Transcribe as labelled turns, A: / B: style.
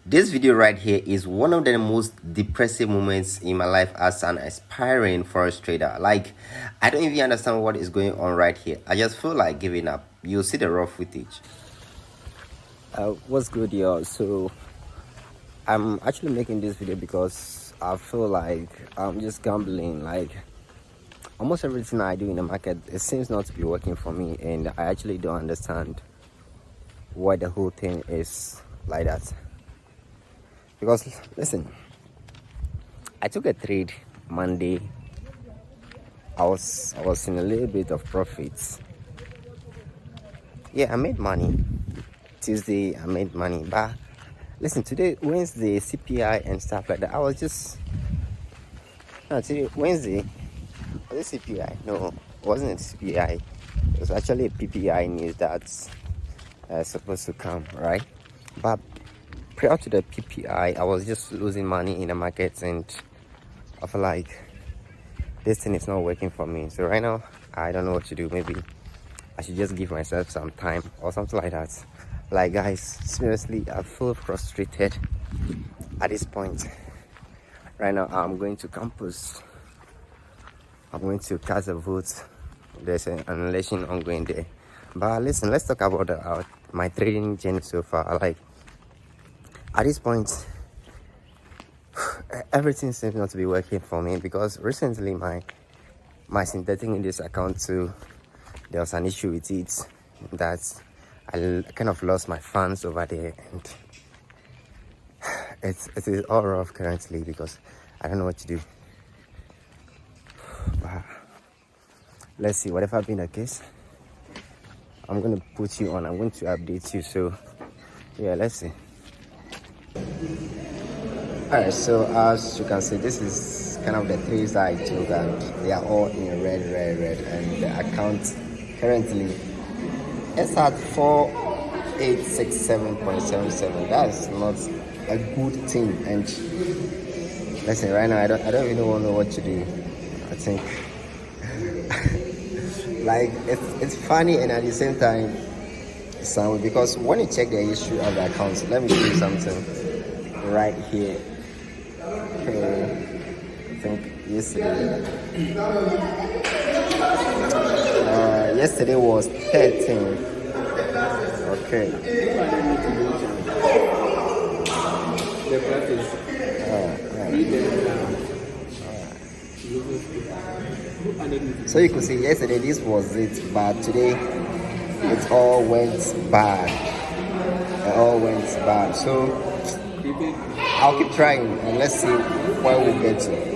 A: This video right here is one of the most depressive moments in my life as an aspiring forex trader. Like, I don't even understand what is going on right here. I just feel like giving up. You'll see the raw footage. What's good, y'all? So I'm actually making this video because I feel like I'm just gambling. Like, almost everything I do in the market, it seems not to be working for me, and I actually don't understand why the whole thing is like that. Because listen, I took a trade Monday. I was in a little bit of profits. Yeah, I made money. Tuesday I made money, but listen, today Wednesday, CPI and stuff like that. I was just today Wednesday was it CPI? No, it wasn't CPI. It was actually a PPI news that's supposed to come, right? But prior to the PPI, I was just losing money in the markets, and I feel like this thing is not working for me. So right now, I don't know what to do. Maybe I should just give myself some time or something like that. Like, guys, seriously, I feel frustrated at this point. Right now, I'm going to campus. I'm going to cast a vote. There's an election ongoing there. But listen, let's talk about my trading journey so far. Like, at this point, everything seems not to be working for me because recently my synthetic in this account too, there was an issue with it that I kind of lost my funds over there, and it is all rough currently because I don't know what to do. But let's see, whatever been the case, I'm going to put you on. I'm going to update you. So yeah, let's see. Alright, so as you can see, this is kind of the trades that I took, and they are all in red, and the account currently is at 4867.77. That's not a good thing. And listen, right now I don't even know what to do. I think like it's funny and at the same time sound, because when you check the history of the accounts, let me do something right here. Okay, I think yesterday was 13. Okay. So you could see yesterday this was it, but today it all went bad. So I'll keep trying and let's see where we get to.